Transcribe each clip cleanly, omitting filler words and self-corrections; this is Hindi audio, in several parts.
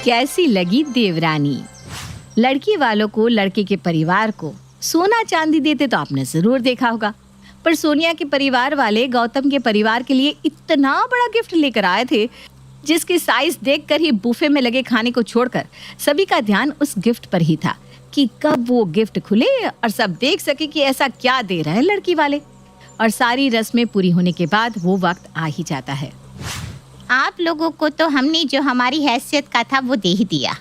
कैसी लगी देवरानी? लड़की वालों को लड़के के परिवार को सोना चांदी देते तो आपने जरूर देखा होगा, पर सोनिया के परिवार वाले गौतम के परिवार के लिए इतना बड़ा गिफ्ट लेकर आए थे जिसकी साइज देखकर ही बुफे में लगे खाने को छोड़कर सभी का ध्यान उस गिफ्ट पर ही था कि कब वो गिफ्ट खुले और सब देख सके कि ऐसा क्या दे रहे हैं लड़की वाले। और सारी रस्में पूरी होने के बाद वो वक्त आ ही जाता है। आप लोगों को तो हमने जो हमारी हैसियत का था वो दे ही दिया।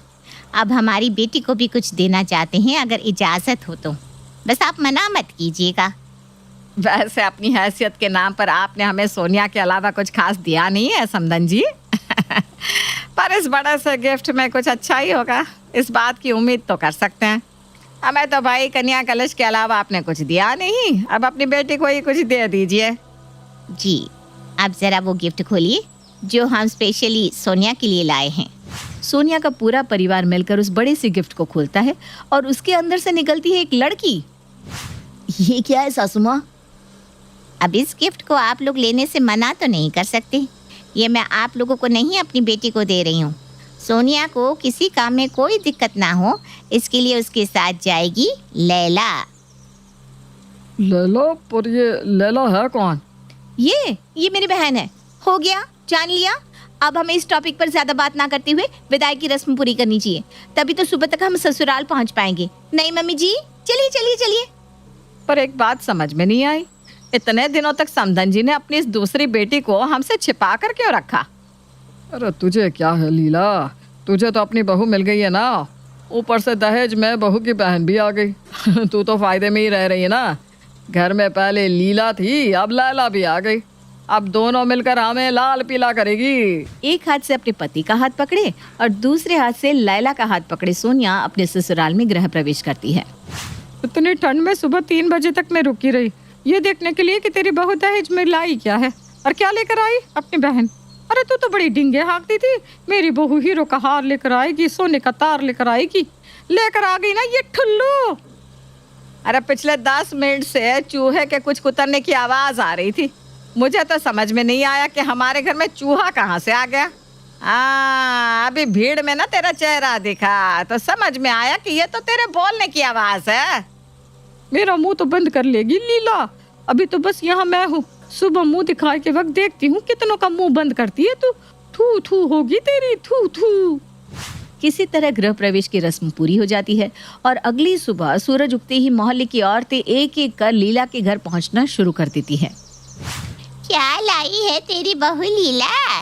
अब हमारी बेटी को भी कुछ देना चाहते हैं, अगर इजाज़त हो तो। बस आप मना मत कीजिएगा। वैसे अपनी हैसियत के नाम पर आपने हमें सोनिया के अलावा कुछ खास दिया नहीं है समधन जी। पर इस बड़े से गिफ्ट में कुछ अच्छा ही होगा, इस बात की उम्मीद तो कर सकते हैं। हमें तो भाई कन्या कलश के अलावा आपने कुछ दिया नहीं, अब अपनी बेटी को ही कुछ दे दीजिए। जी, आप ज़रा वो गिफ्ट खोलिए जो हम स्पेशली सोनिया के लिए लाए हैं। सोनिया का पूरा परिवार मिलकर उस बड़े से गिफ्ट को खोलता है और उसके अंदर से निकलती है एक लड़की। ये क्या है सासू माँ? अब इस गिफ्ट को आप लोग लेने से मना तो नहीं कर सकते। ये मैं आप लोगों को नहीं, अपनी बेटी को दे रही हूँ। सोनिया को किसी काम में कोई दिक्कत ना हो, इसके लिए उसके साथ जाएगी लैला। लैला? पर ये लैला है कौन? ये मेरी बहन है। हो गया, जान लिया। अब हमें इस टॉपिक पर ज्यादा बात ना करते हुए विदाई की रस्म पूरी करनी चाहिए, तभी तो सुबह तक हम ससुराल पहुंच पाएंगे। नहीं मम्मी जी, चलिए चलिए चलिए। पर एक बात समझ में नहीं आई, इतने दिनों तक समधन जी ने अपनी इस दूसरी बेटी को हमसे छिपा कर क्यों रखा? अरे तुझे क्या है लीला, तुझे तो अपनी बहू मिल गई है ना, ऊपर से दहेज में बहू की बहन भी आ गई। तू तो फायदे में ही रह रही है ना। घर में पहले लीला थी, अब लैला भी आ गई। अब दोनों मिलकर हमें लाल पीला करेगी। एक हाथ से अपने पति का हाथ पकड़े और दूसरे हाथ से लैला का हाथ पकड़े सोनिया अपने ससुराल में गृह प्रवेश करती है। इतनी ठंड में सुबह 3 बजे तक मैं रुकी रही, ये देखने के लिए कि तेरी बहू दहेज में लाई क्या है और क्या लेकर आई अपनी बहन। अरे तू तो बड़ी डिंगे हाँकती थी, मेरी बहू हीरो का हार लेकर आएगी, सोने का तार लेकर आएगी, लेकर आ गई ना ये ठुल्लू। अरे पिछले 10 मिनट से चूहे के कुछ कुतरने की आवाज आ रही थी। मुझे तो समझ में नहीं आया कि हमारे घर में चूहा कहाँ से आ गया। अभी भीड़ में ना तेरा चेहरा दिखा तो समझ में आया कि ये तो तेरे बोलने की आवाज है। मेरा मुंह तो बंद कर लेगी लीला, अभी तो बस यहाँ मैं हूँ। सुबह मुंह दिखाए के वक्त देखती हूँ कितनों का मुंह बंद करती है तू। थू थू होगी तेरी, थू थू। किसी तरह गृह प्रवेश की रस्म पूरी हो जाती है और अगली सुबह सूरज उगते ही मोहल्ले की औरतें एक एक कर लीला के घर पहुंचना शुरू कर देती हैं। क्या लाई है तेरी बहू लीला?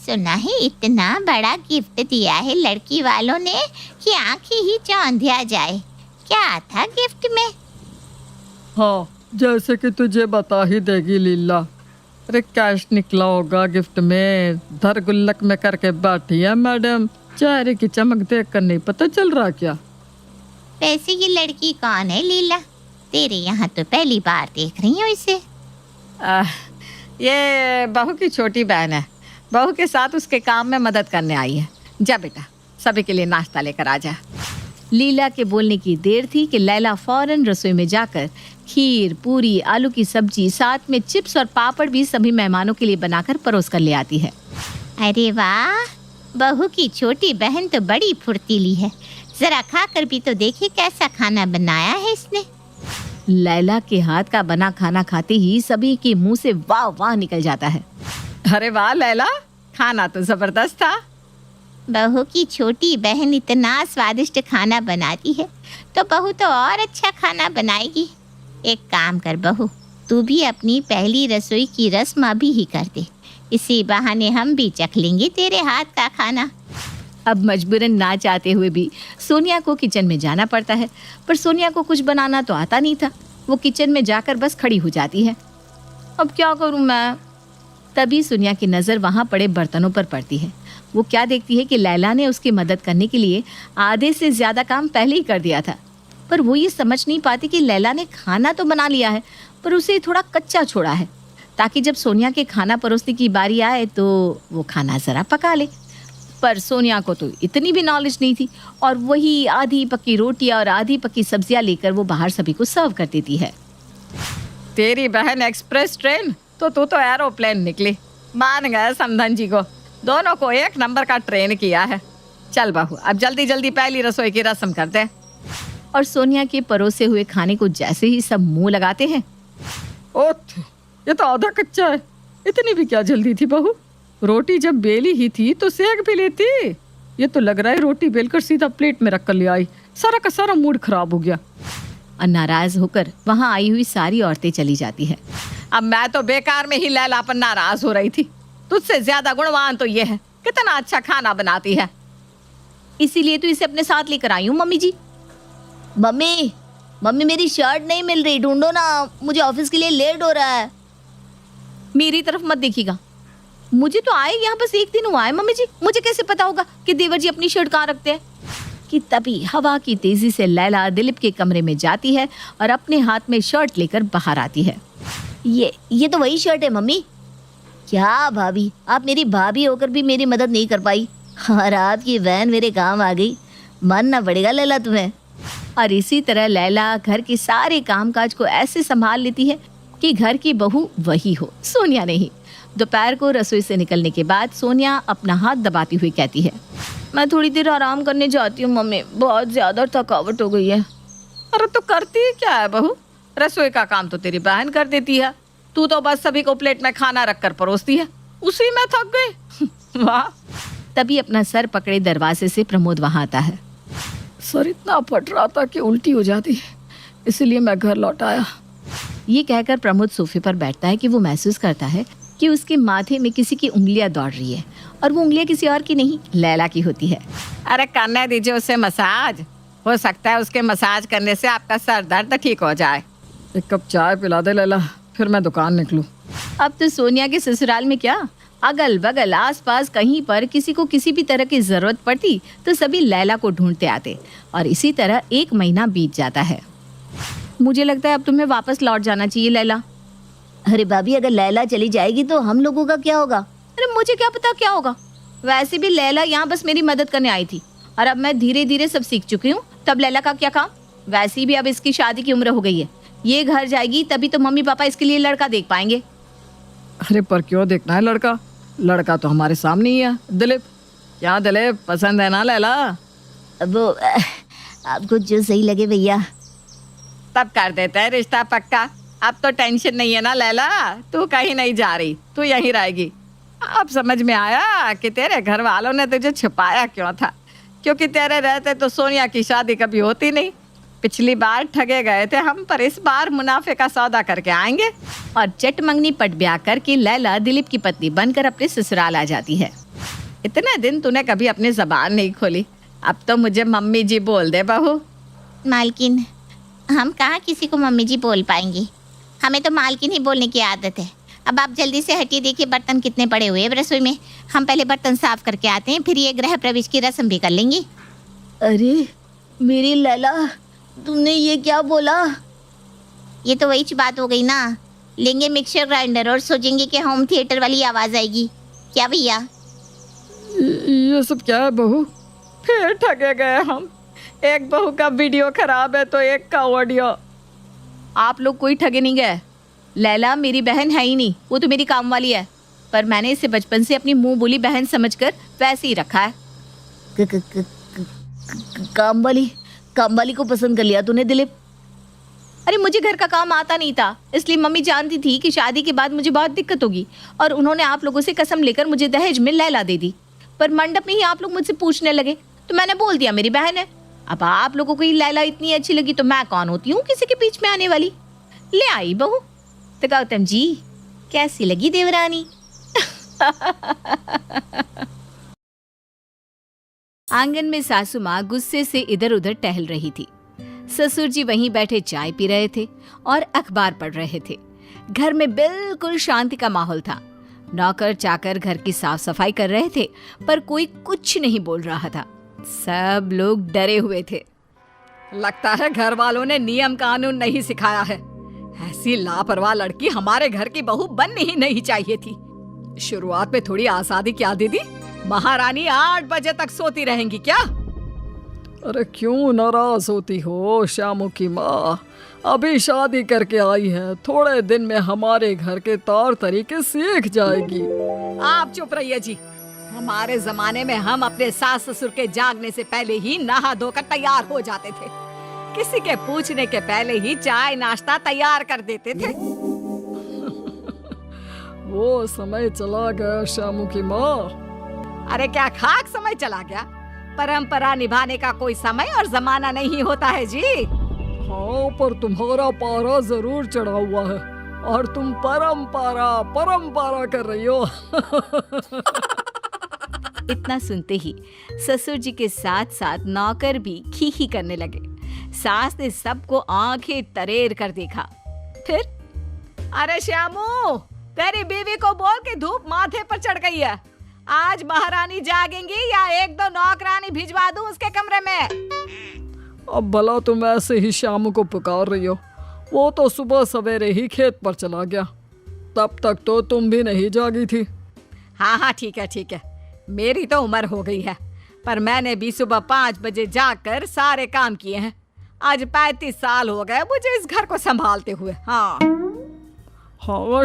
सुना है इतना बड़ा गिफ्ट दिया है लड़की वालों ने कि आंखें ही चौंधिया जाए। क्या था गिफ्ट में? हाँ, जैसे कि तुझे बता ही देगी लीला। अरे कैश निकला होगा गिफ्ट में, धर गुल्लक में करके बैठी है मैडम। चेहरे की चमक देख कर नहीं पता चल रहा क्या? वैसे ये लड़की कौन है लीला? तेरे यहाँ तो पहली बार देख रही हूँ इसे। ये बहू की छोटी बहन है, बहू के साथ उसके काम में मदद करने आई है। जा बेटा, सभी के लिए नाश्ता लेकर आ जा। लीला के बोलने की देर थी कि लैला फौरन रसोई में जाकर खीर, पूरी, आलू की सब्जी, साथ में चिप्स और पापड़ भी सभी मेहमानों के लिए बनाकर परोस कर ले आती है। अरे वाह, बहू की छोटी बहन तो बड़ी फुर्तीली है। जरा खाकर भी तो देखिए कैसा खाना बनाया है इसने। लैला के हाथ का बना खाना खाते ही सभी के मुंह से वाह वाह निकल जाता है। अरे वाह लैला, खाना तो जबरदस्त था। बहू की छोटी बहन इतना स्वादिष्ट खाना बनाती है तो बहू तो और अच्छा खाना बनाएगी। एक काम कर बहू, तू भी अपनी पहली रसोई की रस्म अभी ही कर दे, इसी बहाने हम भी चख लेंगे तेरे हाथ का खाना। अब मजबूरन ना चाहते हुए भी सोनिया को किचन में जाना पड़ता है, पर सोनिया को कुछ बनाना तो आता नहीं था। वो किचन में जाकर बस खड़ी हो जाती है। अब क्या करूं मैं? तभी सोनिया की नज़र वहाँ पड़े बर्तनों पर पड़ती है। वो क्या देखती है कि लैला ने उसकी मदद करने के लिए आधे से ज़्यादा काम पहले ही कर दिया था, पर वो ये समझ नहीं पाती कि लैला ने खाना तो बना लिया है पर उसे थोड़ा कच्चा छोड़ा है, ताकि जब सोनिया के खाना परोसने की बारी आए तो वो खाना ज़रा पका ले। पर सोनिया को तो इतनी भी नॉलेज नहीं थी और वही आधी पकी रोटियां और आधी पकी सब्जियां लेकर वो बाहर सभी को सर्व कर देती है। तेरी बहन एक्सप्रेस ट्रेन तो तू तो एरोप्लेन निकली। मान गए समधन जी को, दोनों को एक नंबर का ट्रेन किया है। चल बहू, अब जल्दी जल्दी पहली रसोई की रस्म करते हैं। और सोनिया के परोसे हुए खाने को जैसे ही सब मुंह लगाते हैं, ओथ, ये तो आधा कच्चा है। इतनी भी क्या जल्दी थी बहू? रोटी जब बेली ही थी तो सेक भी लेती। ये तो लग रहा है रोटी बेलकर सीधा प्लेट में रख कर ले आई। सारा का सारा मूड खराब हो गया। और नाराज होकर वहां आई हुई सारी औरतें चली जाती है। अब मैं तो बेकार में ही लैला पर नाराज हो रही थी। तुझसे ज्यादा गुणवान तो ये है, कितना अच्छा खाना बनाती है। इसीलिए तो इसे अपने साथ लेकर आई हूँ मम्मी जी। मम्मी, मम्मी मेरी शर्ट नहीं मिल रही, ढूंढो ना, मुझे ऑफिस के लिए लेट हो रहा है। मेरी तरफ मत देखिएगा, मुझे तो आए यहाँ बस एक दिन हुआ है मम्मी जी। मुझे कैसे पता होगा कि देवर जी अपनी शर्ट कहाँ रखते हैं। कि तभी हवा की तेजी से लैला दिलीप के कमरे में जाती है और अपने हाथ में शर्ट लेकर बाहर आती है। ये तो वही शर्ट है मम्मी। क्या भाभी, आप मेरी भाभी होकर भी मेरी मदद नहीं कर पाई, और आपकी बहन मेरे काम आ गई। मानना पड़ेगा लैला तुम्हें। और इसी तरह लैला घर के सारे कामकाज को ऐसे संभाल लेती है कि घर की बहू वही हो, सोनिया नहीं। दोपहर को रसोई से निकलने के बाद सोनिया अपना हाथ दबाती हुई कहती है, मैं थोड़ी देर आराम करने जाती हूँ मम्मी, बहुत ज्यादा थकावट हो गई है। अरे तो करती क्या है बहू, रसोई का काम तो तेरी बहन कर देती है। तू तो बस सभी को प्लेट में खाना रख कर परोसती है, उसी में थक गई। वाह। तभी अपना सर पकड़े दरवाजे से प्रमोद वहां आता है। सर इतना फट रहा था कि उल्टी हो जाती, इसलिए मैं घर लौट आया। ये कहकर प्रमोद सोफे पर बैठता है कि वो महसूस करता है कि उसके माथे में किसी की उंगलियां दौड़ रही है, और वो उंगलियां किसी और की नहीं, लैला की होती है। अरे करने दीजिए उसे मसाज, हो सकता है उसके मसाज करने से आपका सर दर्द ठीक हो जाए। एक कप चाय पिला दे लैला, फिर मैं दुकान निकलूं। अब तो सोनिया के ससुराल में क्या, अगल बगल आसपास कहीं पर किसी को किसी भी तरह की जरूरत पड़ती तो सभी लैला को ढूंढते आते, और इसी तरह 1 महीना बीत जाता है। मुझे लगता है अब तुम्हें वापस लौट जाना चाहिए लैला। अरे भाभी, अगर लैला चली जाएगी तो हम लोगों का क्या होगा? अरे मुझे क्या पता क्या होगा, वैसे भी लैला यहाँ बस मेरी मदद करने आई थी, और अब मैं धीरे धीरे सब सीख चुकी हूँ, तब लैला का क्या काम। वैसे भी अब इसकी शादी की उम्र हो गई है, ये घर जाएगी तभी तो मम्मी पापा इसके लिए लड़का देख पाएंगे। अरे पर क्यों देखना है लड़का, लड़का तो हमारे सामने ही है। दिलीप, क्या दिलीप, पसंद है ना लैला? वो आपको जो सही लगे भैया। तब कर देते हैं रिश्ता पक्का। अब तो टेंशन नहीं है ना लैला, तू कहीं नहीं जा रही, तू यहीं रहेगी। अब समझ में आया कि तेरे घर वालों ने तुझे छुपाया क्यों था, क्योंकि तेरे रहते तो सोनिया की शादी कभी होती नहीं। पिछली बार ठगे गए थे हम, पर इस बार मुनाफे का सौदा करके आएंगे। और चट मंगनी पट ब्याह करके लैला दिलीप की पत्नी बनकर अपने ससुराल आ जाती है। इतने दिन तूने कभी अपनी जबान नहीं खोली, अब तो मुझे मम्मी जी बोल दे बहू। मालकिन, हम कहाँ किसी को मम्मी जी बोल पाएंगे, हमें तो मालकिन ही बोलने की आदत है। अब आप जल्दी से हटिए, देखिए बर्तन कितने पड़े हुए हैं रसोई में। हम पहले बर्तन साफ करके आते हैं, फिर ये गृह प्रवेश की रस्म भी कर लेंगे। अरे मेरी लैला, तुमने ये क्या बोला? ये तो वही बात हो गई ना, लेंगे मिक्सर ग्राइंडर और सोचेंगे कि होम थिएटर वाली आवाज़ आएगी। क्या भैया? ये सब क्या है बहू? फिर ठगे गए हम। एक बहू का वीडियो खराब है तो एक का ऑडियो। आप लोग कोई ठगे नहीं गए। लैला मेरी बहन है ही नहीं, वो तो मेरी काम वाली है, पर मैंने इसे बचपन से अपनी मुंह बोली बहन समझकर वैसे ही रखा है। काम वाली को पसंद कर लिया तूने दिलीप? अरे मुझे घर का काम आता नहीं था, इसलिए मम्मी जानती थी कि शादी के बाद मुझे बहुत दिक्कत होगी, और उन्होंने आप लोगों से कसम लेकर मुझे दहेज में लैला दे दी। पर मंडप में ही आप लोग मुझसे पूछने लगे तो मैंने बोल दिया मेरी बहन है। अब आप लोगों को ही लैला इतनी अच्छी लगी तो मैं कौन होती हूँ किसी के बीच में आने वाली। ले आई बहू। तो गौतम जी, कैसी लगी देवरानी? आंगन में सासू माँ गुस्से से इधर उधर टहल रही थी। ससुर जी वहीं बैठे चाय पी रहे थे और अखबार पढ़ रहे थे। घर में बिल्कुल शांति का माहौल था। नौकर चाकर घर की साफ सफाई कर रहे थे, पर कोई कुछ नहीं बोल रहा था। सब लोग डरे हुए थे। लगता है घर वालों ने नियम कानून नहीं सिखाया है। ऐसी लापरवाह लड़की हमारे घर की बहू बननी ही नहीं चाहिए थी। शुरुआत में थोड़ी आजादी क्या दीदी? महारानी 8 बजे तक सोती रहेंगी क्या? अरे क्यों नाराज होती हो श्यामू की माँ? अभी शादी करके आई है, थोड़े दिन में हमारे घर के तौर तरीके सीख जाएगी। आप चुप रहिए जी। हमारे जमाने में हम अपने सास ससुर के जागने से पहले ही नहा धोकर तैयार हो जाते थे। किसी के पूछने के पहले ही चाय नाश्ता तैयार कर देते थे। वो समय चला गया श्यामू की माँ। अरे क्या खाक समय चला गया? परंपरा निभाने का कोई समय और जमाना नहीं होता है जी। हाँ, पर तुम्हारा पारा जरूर चढ़ा हुआ है और तुम परंपरा कर रही हो। इतना सुनते ही ससुर जी के साथ साथ नौकर भी खी करने लगे। सास ने सबको आंखें तरेर कर देखा। फिर अरे श्यामू, तेरी बीवी को बोल के धूप माथे पर चढ़ गई है। आज महारानी जागेंगी या एक दो नौकरानी भिजवा दूं उसके कमरे में? अब भला तुम ऐसे ही श्यामू को पुकार रही हो। वो तो सुबह सवेरे ही खेत पर चला गया, तब तक तो तुम भी नहीं जागी थी। हाँ ठीक है, मेरी तो उम्र हो गई है, पर मैंने भी सुबह 5 बजे जाकर सारे काम किए हैं। आज 35 साल हो गए मुझे इस घर को संभालते हुए। हाँ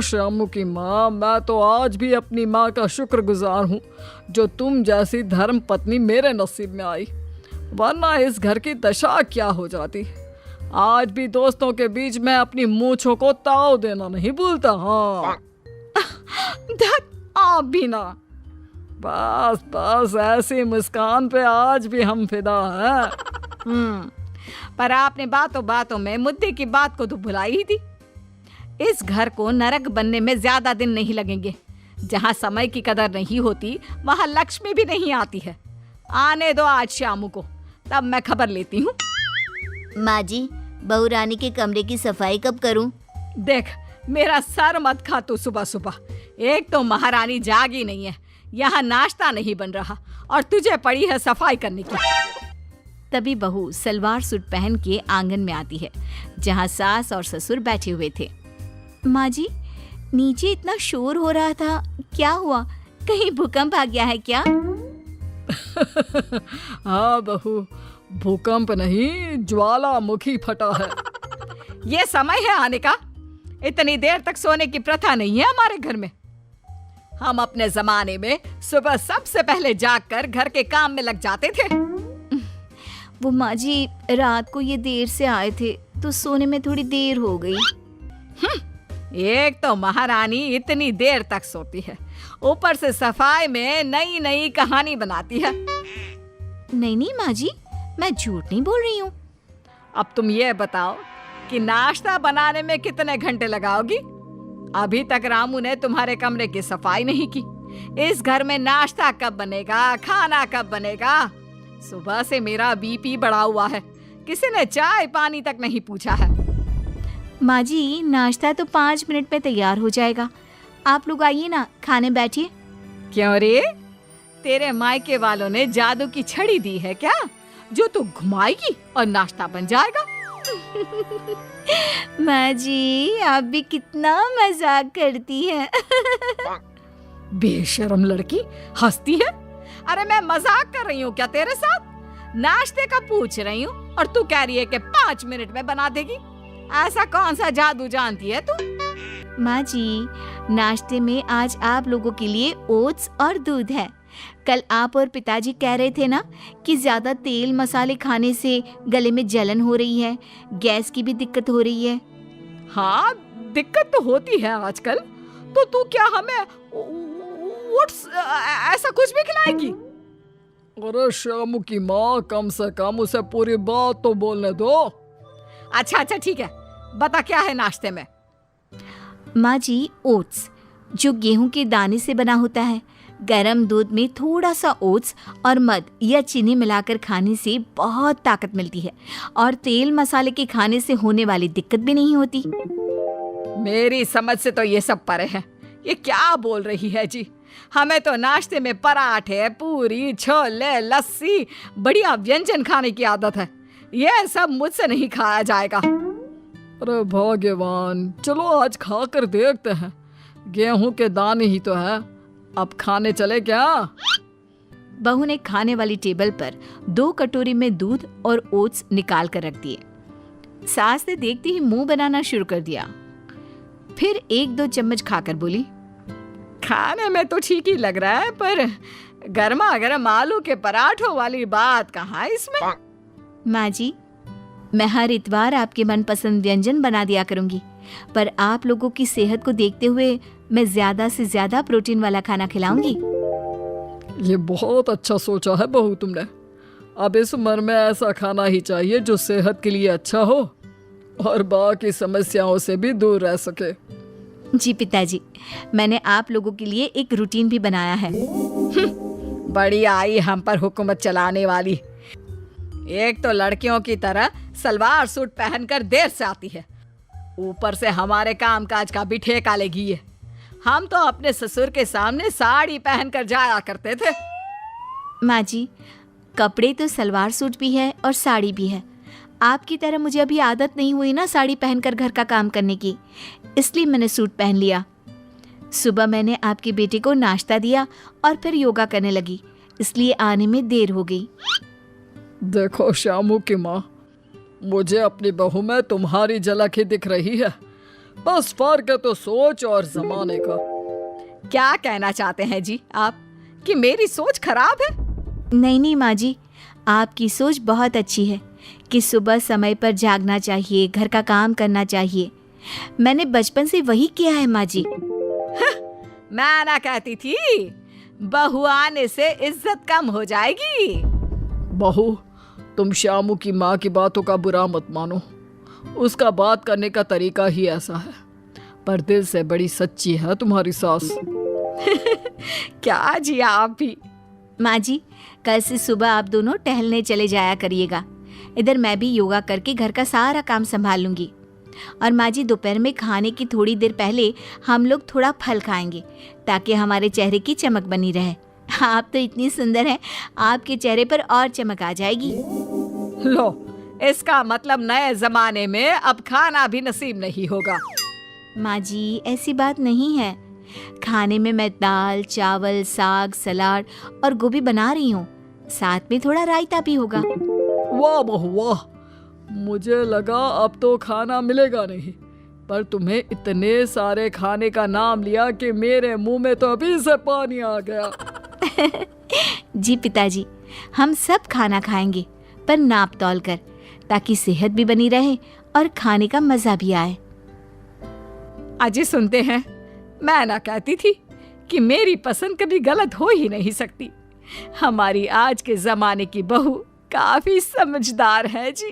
श्यामू की माँ, मैं तो आज भी अपनी माँ का शुक्रगुजार हूँ जो तुम जैसी धर्म पत्नी मेरे नसीब में आई, वरना इस घर की दशा क्या हो जाती। आज भी दोस्तों के बीच में अपनी मूंछों को ताव देना नहीं भूलता। हाँ आप भी ना। बस ऐसी मुस्कान पे आज भी हम फिदा हैं। पर आपने बातों में मुद्दे की बात को तो भुलाई ही थी। इस घर को नरक बनने में ज्यादा दिन नहीं लगेंगे। जहाँ समय की कदर नहीं होती वहाँ लक्ष्मी भी नहीं आती है। आने दो आज शामू को, तब मैं खबर लेती हूँ। माँ जी, बहू रानी के कमरे की सफाई कब करूं? देख, मेरा सर मत खा तू सुबह सुबह। एक तो महारानी जागी नहीं है, यहाँ नाश्ता नहीं बन रहा और तुझे पड़ी है सफाई करने की। तभी बहू सलवार सूट पहन के आंगन में आती है जहाँ सास और ससुर बैठे हुए थे। माँ जी, नीचे इतना शोर हो रहा था, क्या हुआ? कहीं भूकंप आ गया है क्या? हाँ बहू, भूकंप नहीं, ज्वालामुखी फटा है। ये समय है आने का? इतनी देर तक सोने की प्रथा नहीं है हमारे घर में। हम अपने जमाने में सुबह सबसे पहले जागकर घर के काम में लग जाते थे। वो माँ जी, रात को ये देर से आए थे तो सोने में थोड़ी देर हो गई। एक तो महारानी इतनी देर तक सोती है, ऊपर से सफाई में नई नई कहानी बनाती है। नहीं माँ जी, मैं झूठ नहीं बोल रही हूँ। अब तुम ये बताओ कि नाश्ता बनाने में कितने घंटे लगाओगी? अभी तक रामू ने तुम्हारे कमरे की सफाई नहीं की। इस घर में नाश्ता कब बनेगा, खाना कब बनेगा? सुबह से मेरा बीपी बढ़ा हुआ है, किसी ने चाय पानी तक नहीं पूछा है। माँ जी, नाश्ता तो 5 मिनट में तैयार हो जाएगा। आप लोग आइए ना, खाने बैठिए। क्यों रे, तेरे मायके वालों ने जादू की छड़ी दी है क्या, जो तू घुमाएगी और नाश्ता बन जाएगा? माँ जी, आप भी कितना मजाक करती हैं। बेशर्म लड़की, हंसती है। अरे मैं मजाक कर रही हूँ क्या तेरे साथ? नाश्ते का पूछ रही हूँ और तू कह रही है कि 5 मिनट में बना देगी। ऐसा कौन सा जादू जानती है तू? माँ जी, नाश्ते में आज आप लोगों के लिए ओट्स और दूध है। कल आप और पिताजी कह रहे थे ना कि ज्यादा तेल मसाले खाने से गले में जलन हो रही है, गैस की भी दिक्कत हो रही है। हाँ, दिक्कत तो होती है आजकल। तो तू क्या हमें ओट्स ऐसा कुछ भी खिलाएगी? अरे श्यामू की माँ, कम से कम उसे पूरी बात तो बोलने दो। अच्छा ठीक है, बता क्या है नाश्ते में? माँ जी, ओट्स जो गेहूं के दाने से बना होता है। गरम दूध में थोड़ा सा ओट्स और मध या चीनी मिलाकर खाने से बहुत ताकत मिलती है और तेल मसाले के खाने से होने वाली दिक्कत भी नहीं होती। मेरी समझ से तो ये सब परे है। ये क्या बोल रही है जी? हमें तो नाश्ते में पराठे, पूरी, छोले, लस्सी, बढ़िया व्यंजन खाने की आदत है। ये सब मुझसे नहीं खाया जाएगा। अरे भगवान, चलो आज खा कर देखते हैं। गेहूं के दाने ही तो है, अब खाने चले क्या? बहू ने खाने वाली टेबल पर 2 कटोरी में दूध और ओट्स निकाल कर रख दिए। सास ने देखते ही मुंह बनाना शुरू कर दिया। फिर 1-2 चम्मच खाकर बोली, खाने में तो ठीक ही लग रहा है, पर गर्मा गर्म आलू के पराठों वाली बात कहाँ इसमें। माँ जी, मैं हर इतवार आपके मनपसंद व्यंजन बना दिया करूंगी, पर आप लोगों की सेहत को देखते हुए मैं ज्यादा से ज्यादा प्रोटीन वाला खाना खिलाऊंगी। ये बहुत अच्छा सोचा है बहू तुमने। अब इस उम्र में ऐसा खाना ही चाहिए जो सेहत के लिए अच्छा हो और बाकी समस्याओं से भी दूर रह सके। जी पिताजी, मैंने आप लोगों के लिए एक रूटीन भी बनाया है। बड़ी आई हम पर हुकूमत चलाने वाली। एक तो लड़कियों की तरह सलवार सूट पहनकर देर से आती है, ऊपर से हमारे कामकाज का भी ठेका लेगी है। हम तो अपने ससुर के सामने साड़ी पहनकर जाया करते थे। माँ जी, कपड़े तो सलवार सूट भी है और साड़ी भी है। आपकी तरह मुझे अभी आदत नहीं हुई ना साड़ी पहनकर घर का काम करने की, इसलिए मैंने सूट पहन लिया। सुबह मैंने आपके बेटे को नाश्ता दिया और फिर योगा करने लगी, इसलिए आने में देर हो गई। देखो श्यामू की माँ, मुझे अपनी बहू में तुम्हारी झलक ही दिख रही है। बस फर्क है तो सोच और जमाने का। क्या कहना चाहते हैं जी आप कि मेरी सोच खराब है? नहीं नहीं माँ जी, आपकी सोच बहुत अच्छी है कि सुबह समय पर जागना चाहिए, घर का काम करना चाहिए। मैंने बचपन से वही किया है माँ जी। मैं ना कहती थी बहू आने से इज्जत कम हो जाएगी। बहू, तुम श्यामू की माँ की बातों का बुरा मत मानो। उसका बात करने का तरीका ही ऐसा है, पर दिल से बड़ी सच्ची है तुम्हारी सास। क्या जी आप भी। माँ जी, कल से सुबह आप दोनों टहलने चले जाया करिएगा। इधर मैं भी योगा करके घर का सारा काम संभाल लूंगी। और माँ जी, दोपहर में खाने की थोड़ी देर पहले हम लोग थोड़ा फल खाएंगे ताकि हमारे चेहरे की चमक बनी रहे। आप तो इतनी सुंदर हैं, आपके चेहरे पर और चमक आ जाएगी। लो, इसका मतलब नए जमाने में अब खाना भी नसीब नहीं होगा। माँ जी, ऐसी बात नहीं है। खाने में मैं दाल, चावल, साग, सलाद और गोभी बना रही हूँ। साथ में थोड़ा रायता भी होगा। वाह बहू वाह, मुझे लगा अब तो खाना मिलेगा नहीं, पर तुम्हें इतने सारे खाने का नाम लिया कि मेरे मुंह में तो अभी से पानी आ गया। जी पिताजी, हम सब खाना खाएंगे, पर नाप तौल कर, ताकि सेहत भी बनी रहे और खाने का मजा भी आए। अजी सुनते हैं, मैं ना कहती थी कि मेरी पसंद कभी गलत हो ही नहीं सकती। हमारी आज के जमाने की बहू काफी समझदार है जी।